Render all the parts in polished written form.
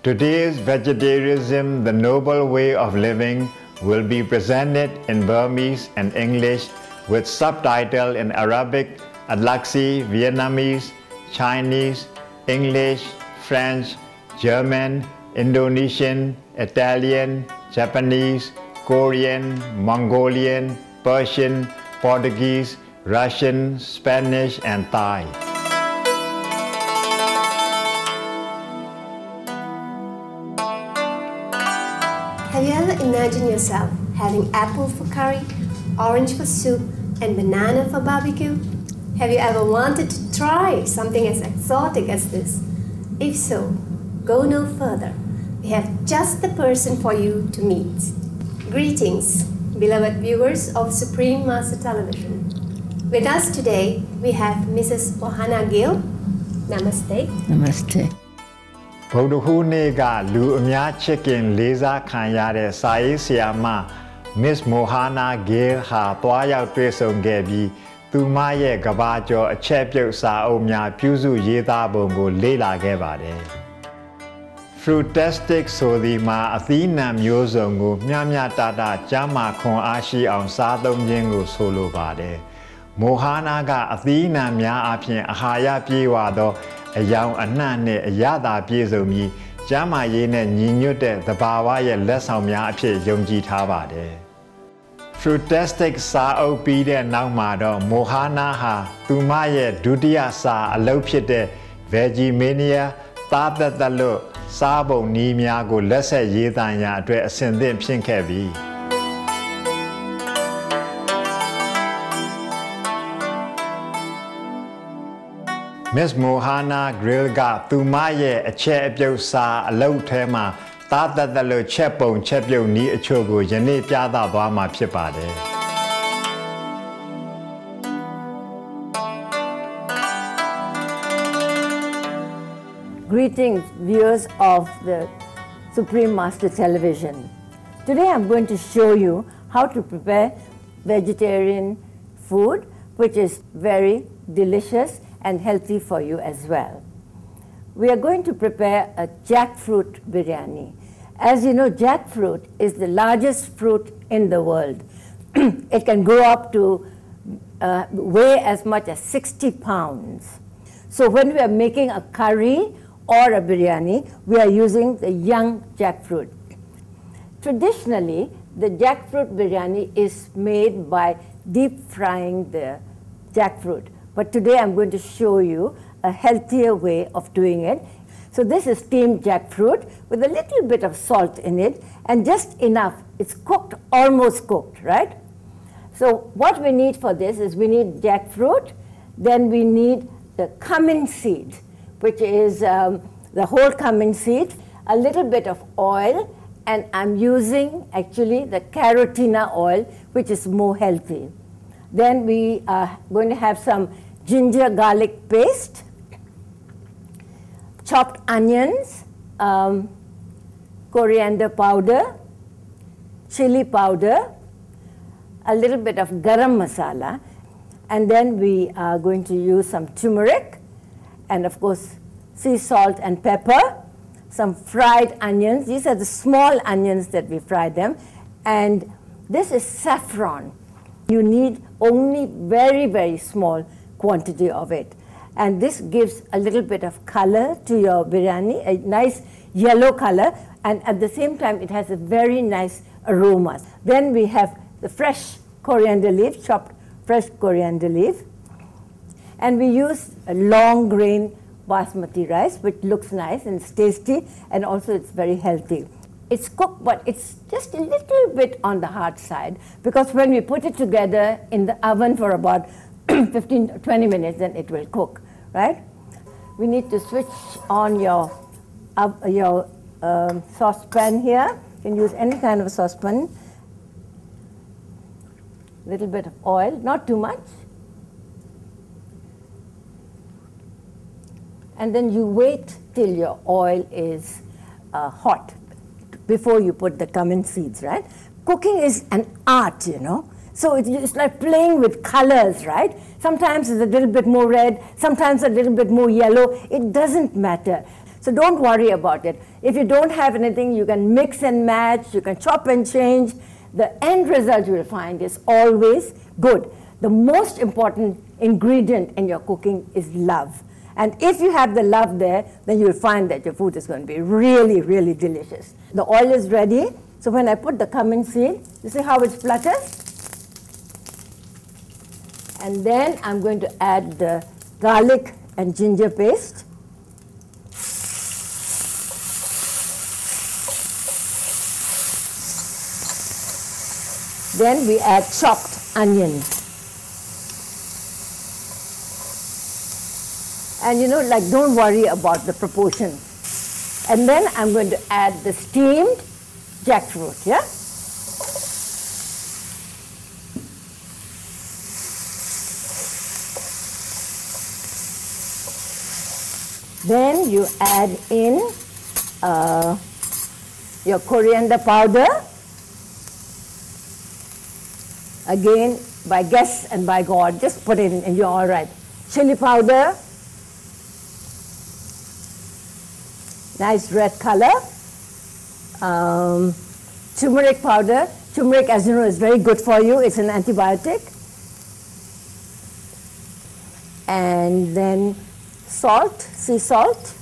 Today's Vegetarianism, the Noble Way of Living, will be presented in Burmese and English with subtitle in Arabic, Adlaxi, Vietnamese, Chinese, English, French, German, Indonesian, Italian, Japanese, Korean, Mongolian, Persian, Portuguese, Russian, Spanish, and Thai. Have you ever imagined yourself having apple for curry, orange for soup, and banana for barbecue? Have you ever wanted to try something as exotic as this? If so, go no further. We have just the person for you to meet. Greetings, beloved viewers of Supreme Master Television. With us today, we have Mrs. Mohana Gill. Namaste. Namaste. ဗုဒ္ဓဟူးနေ့ကလူအများချစ်ခင်လေးစားခံရတဲ့စာရေးဆရာမ Miss Mohana Gill ဟာတွားရောက်တွေ့ဆုံခဲ့ပြီးသူမရဲ့ကဘာကျော်အချက်ပြုတ်စာအုပ်များပြုစုရေးသားပုံကိုလေ့လာခဲ့ပါတယ်။ Fruitastic ဆိုသည်မှာအသီးနှံမျိုးစုံကိုမျှမျှတတကျန်းမာခွန်အားရှိအောင်စားသုံးခြင်းကိုဆိုလိုပါတယ်။ Mohana ကအသီးနှံများအပြင်အာဟာရပြည့်ဝသောအယောင်အနှံ့နဲ့အရသာပြည့်စုံပြီးကျန်းမာရေးနဲ့ညီညွတ်တဲ့သဘာဝရဲ့လက်ဆောင်များအဖြစ်ယုံကြည်ထားပါတယ်။ Fruitastic စာအုပ်ပြီးတဲ့နောက်မှာတော့ Mohana ဟာသူမရဲ့ဒုတိယစာအလုပ်ဖြစ်တဲ့ Vegemania သားသက်သက်လို့စားပုံနည်းများကိုလက်ဆက်ရေးသားရန်အတွက်အဆင်သင့်ဖြစ်ခဲ့ပြီ။ Miss Mohana Gill ကသူမရဲ့အချက်အပြုတ်စာအလုပ်ထဲမှာသားသက်သက်လို့ချက်ပုံချက်ပြုတ်နည်းအချို့ကိုယနေ့ပြသသွားမှာဖြစ်ပါတယ်။ Greetings, viewers of the Supreme Master Television. Today I'm going to show you how to prepare vegetarian food, which is very delicious and healthy for you as well. We are going to prepare a jackfruit biryani. As you know, jackfruit is the largest fruit in the world. It can go up to weigh as much as 60 pounds. So when we are making a curry or a biryani, we are using the young jackfruit. Traditionally, the jackfruit biryani is made by deep frying the jackfruit. But today I'm going to show you a healthier way of doing it. So this is steamed jackfruit with a little bit of salt in it and just enough. It's cooked, almost cooked, right? So what we need for this is we need jackfruit, then we need the cumin seed, which is the whole cumin seed, a little bit of oil, and I'm using actually the carotina oil, which is more healthy. Then we are going to have some ginger garlic paste, chopped onions, coriander powder, chili powder, a little bit of garam masala, and then we are going to use some turmeric, and of course sea salt and pepper, some fried onions. These are the small onions that we fry them, and this is saffron. You need only very, very small quantity of it. And this gives a little bit of color to your biryani, a nice yellow color, and at the same time it has a very nice aroma. Then we have the fresh coriander leaf, chopped fresh coriander leaf. And we use a long grain basmati rice, which looks nice and it's tasty, and also it's very healthy. It's cooked, but it's just a little bit on the hard side, because when we put it together in the oven for about 15 to 20 minutes, then it will cook, right? We need to switch on your saucepan here. You can use any kind of a saucepan. Little bit of oil, not too much. And then you wait till your oil is hot before you put the cumin seeds, right? Cooking is an art, you know. So it's like playing with colors, right? Sometimes it's a little bit more red, sometimes a little bit more yellow. It doesn't matter. So don't worry about it. If you don't have anything, you can mix and match, you can chop and change. The end result you will find is always good. The most important ingredient in your cooking is love. And if you have the love there, then you'll find that your food is going to be really, really delicious. The oil is ready. So when I put the cumin seed, you see how it flutters? And then I'm going to add the garlic and ginger paste. Then we add chopped onion. And don't worry about the proportions. And then I'm going to add the steamed jackfruit, yeah? Then you add in your coriander powder. Again, by guess and by God, just put it in and you're all right. Chili powder. Nice red color. Turmeric powder. Turmeric, as you know, is very good for you. It's an antibiotic. And then salt, sea salt.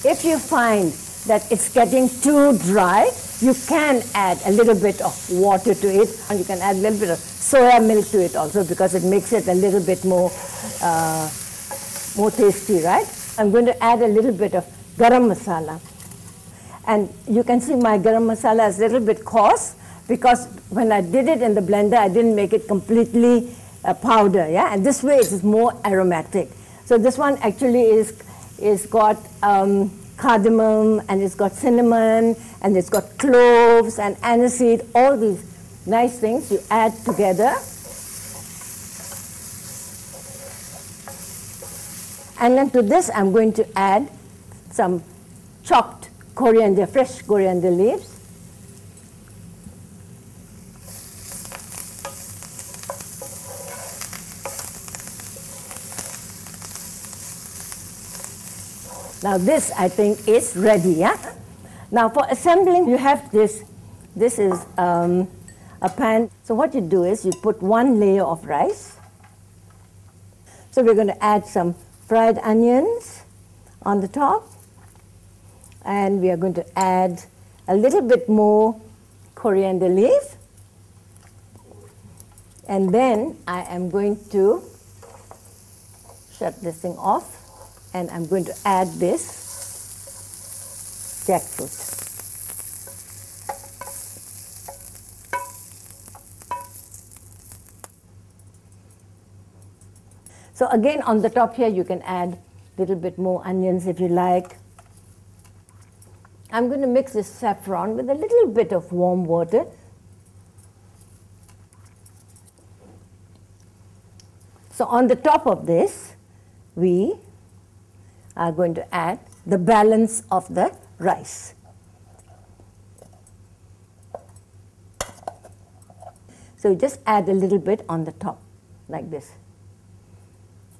If you find that it's getting too dry, you can add a little bit of water to it, and you can add a little bit of soya milk to it also, because it makes it a little bit more tasty, right? I'm going to add a little bit of garam masala. And you can see my garam masala is a little bit coarse, because when I did it in the blender, I didn't make it completely powder, yeah? And this way it is more aromatic. So this one actually is got cardamom, and it's got cinnamon, and it's got cloves and aniseed, all these nice things you add together. And then to this, I'm going to add some chopped coriander, fresh coriander leaves. Now this, I think, is ready, yeah? Now for assembling, you have this. This is a pan. So what you do is you put one layer of rice. So we're going to add some fried onions on the top. And we are going to add a little bit more coriander leaf. And then I am going to shut this thing off. And I'm going to add this jackfruit. So again, on the top here, you can add a little bit more onions if you like. I'm going to mix this saffron with a little bit of warm water. So on the top of this, we are going to add the balance of the rice. So you just add a little bit on the top, like this.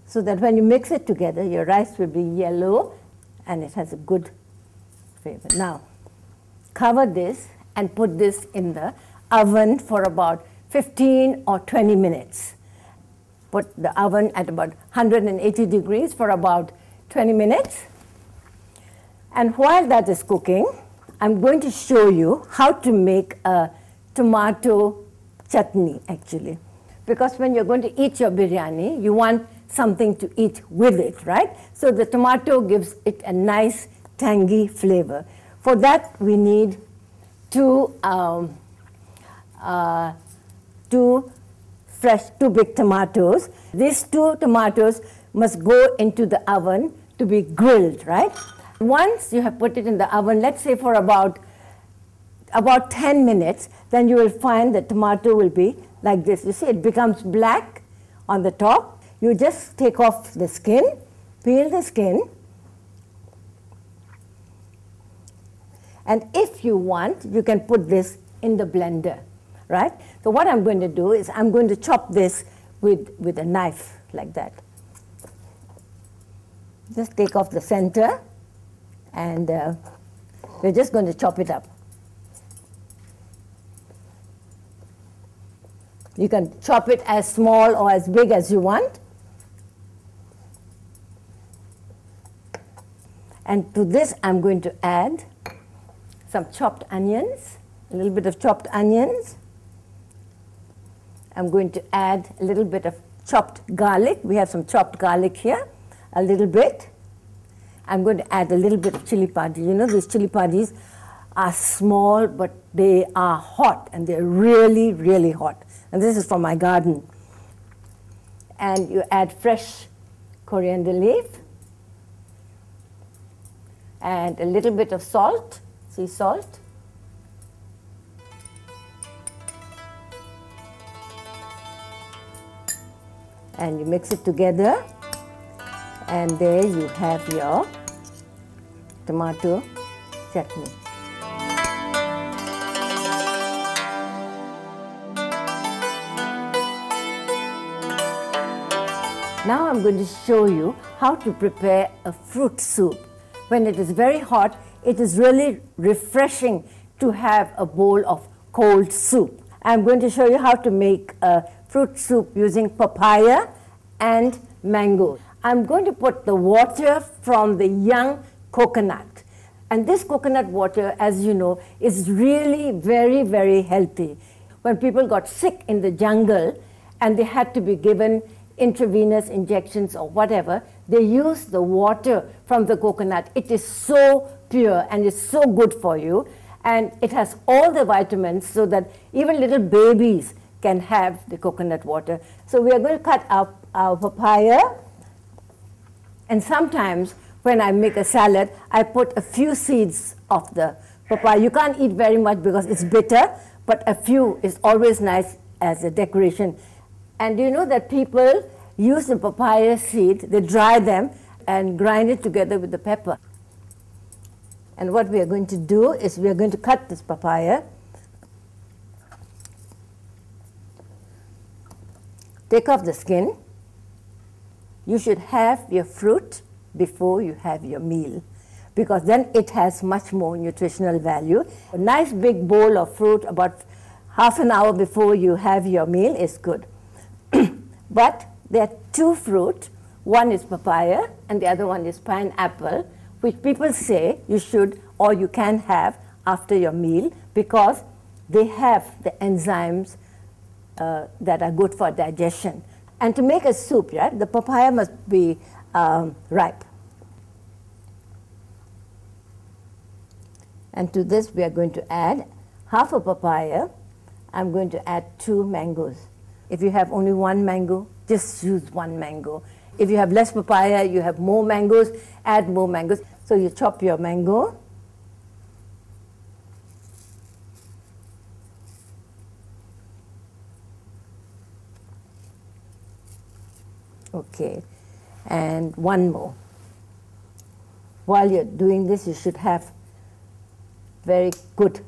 So that when you mix it together, your rice will be yellow and it has a good flavor. Now, cover this and put this in the oven for about 15 or 20 minutes. Put the oven at about 180 degrees for about 20 minutes. And while that is cooking, I'm going to show you how to make a tomato chutney, actually. Because when you're going to eat your biryani, you want something to eat with it, right? So the tomato gives it a nice tangy flavor. For that, we need two big tomatoes. These two tomatoes must go into the oven to be grilled, right? Once you have put it in the oven, let's say for about 10 minutes, then you will find the tomato will be like this. You see, it becomes black on the top. You just take off the skin, peel the skin, and if you want, you can put this in the blender. right? So what I'm going to do is I'm going to chop this with a knife like that. Just take off the center, and we're just going to chop it up. You can chop it as small or as big as you want. And to this, I'm going to add some chopped onions, a little bit of chopped onions. I'm going to add a little bit of chopped garlic. We have some chopped garlic here, a little bit. I'm going to add a little bit of chili padi. You know, these chili padis are small, but they are hot, and they're really, really hot. And this is from my garden. And you add fresh coriander leaf and a little bit of salt, sea salt. And you mix it together, and there you have your tomato chutney. Now I'm going to show you how to prepare a fruit soup. When it is very hot, it is really refreshing to have a bowl of cold soup. I'm going to show you how to make a fruit soup using papaya and mango. I'm going to put the water from the young coconut. And this coconut water, as you know, is really very, very healthy. When people got sick in the jungle and they had to be given intravenous injections or whatever, they use the water from the coconut. It is so pure and it's so good for you, and it has all the vitamins so that even little babies can have the coconut water. So we are going to cut up our papaya, and sometimes when I make a salad, I put a few seeds of the papaya. You can't eat very much because it's bitter, but a few is always nice as a decoration. And do you know that people use the papaya seed, they dry them and grind it together with the pepper. And what we are going to do is we are going to cut this papaya. Take off the skin. You should have your fruit before you have your meal, because then it has much more nutritional value. A nice big bowl of fruit about half an hour before you have your meal is good. But there are two fruit. One is papaya and the other one is pineapple, which people say you should or you can have after your meal because they have the enzymes that are good for digestion. And to make a soup, right, the papaya must be ripe. And to this we are going to add half a papaya. I'm going to add 2 mangoes. If you have only 1 mango, just use 1 mango. If you have less papaya, you have more mangoes, add more mangoes. So you chop your mango. Okay, and 1 more. While you're doing this, you should have very good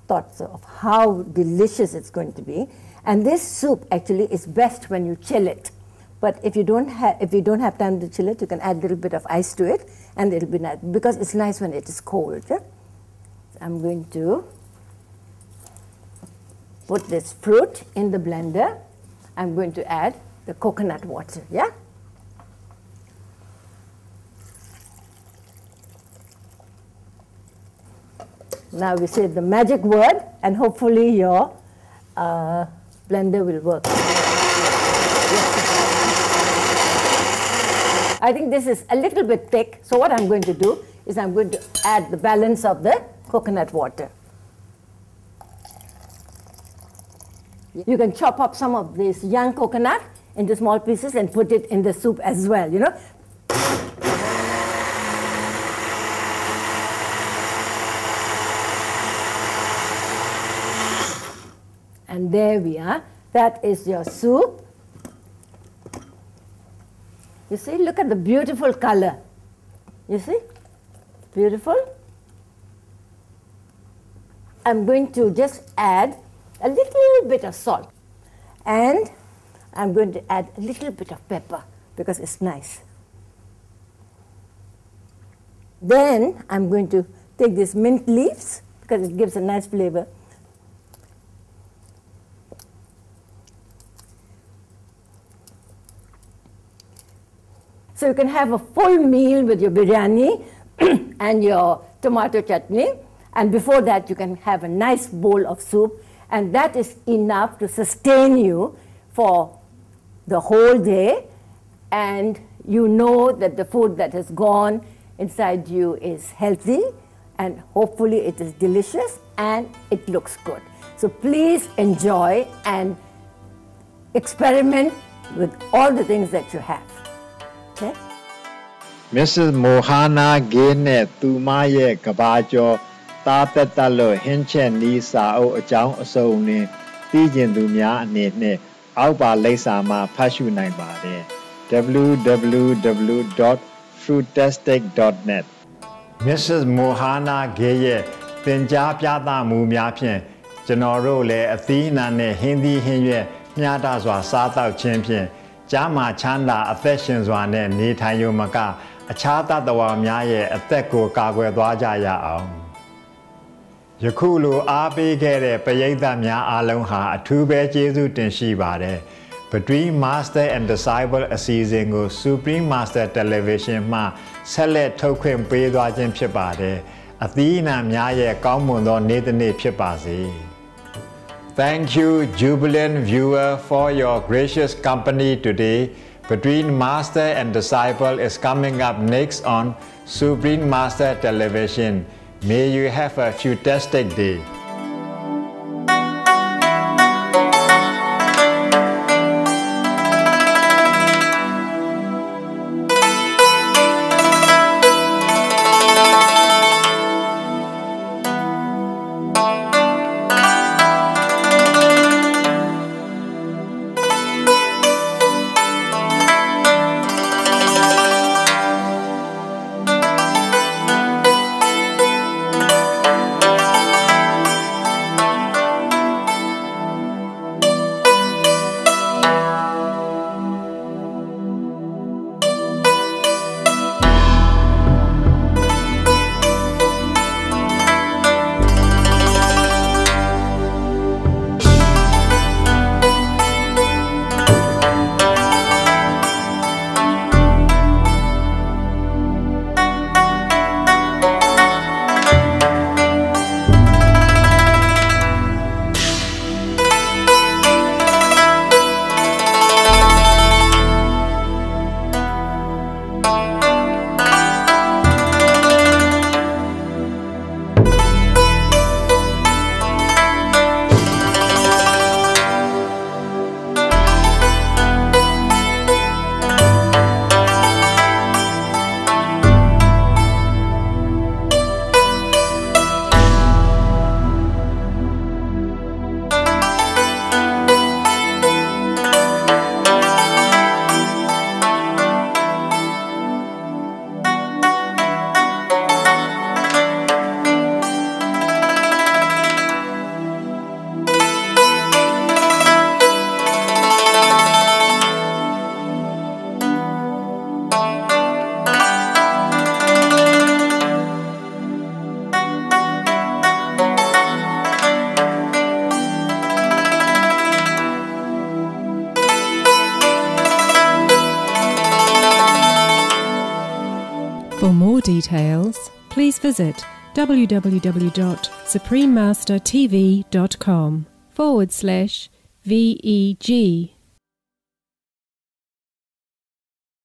thoughts of how delicious it's going to be. And this soup actually is best when you chill it. But if you don't have time to chill it, you can add a little bit of ice to it, and it'll be nice because it's nice when it is cold. Yeah? So I'm going to put this fruit in the blender. I'm going to add the coconut water. Yeah. Now we say the magic word, and hopefully your blender will work. I think this is a little bit thick, so what I'm going to do is I'm going to add the balance of the coconut water. You can chop up some of this young coconut into small pieces and put it in the soup as well, you know. And there we are. That is your soup. You see, look at the beautiful color. You see? Beautiful. I'm going to just add a little bit of salt. And I'm going to add a little bit of pepper because it's nice. Then I'm going to take these mint leaves because it gives a nice flavor. So you can have a full meal with your biryani and your tomato chutney, and before that you can have a nice bowl of soup, and that is enough to sustain you for the whole day, and you know that the food that has gone inside you is healthy, and hopefully it is delicious and it looks good. So please enjoy and experiment with all the things that you have. Okay? Mrs. Mohana Gene Tumaye Kabajo Tatetalo Henchen Nisa O Ajang Sone Tijin Dumia Nene Alba Lesama Pashu Naibade www.fruitastic.net Mrs. Mohana Geye Pinja Piata Mumiapian General Athena Ne Hindi Hinye Nyata Zwa Sata Champion Jama Chanda Affections Wane Ni Tayo Maka Achata Dawa Myaye Ateko Kagwe Dwajaya Aung Yakulu Abe Gere Payeta Mya Alonha Atube Jesu Tenshi Bade Between Master and Disciple a season go Supreme Master Television Ma Select Token Pedwajan Pibade Athena Myaye Kaumundo Nedane Pipazi. Thank you, jubilant viewer, for your gracious company today. Between Master and Disciple is coming up next on Supreme Master Television. May you have a fantastic day. For more details, please visit www.suprememastertv.com/VEG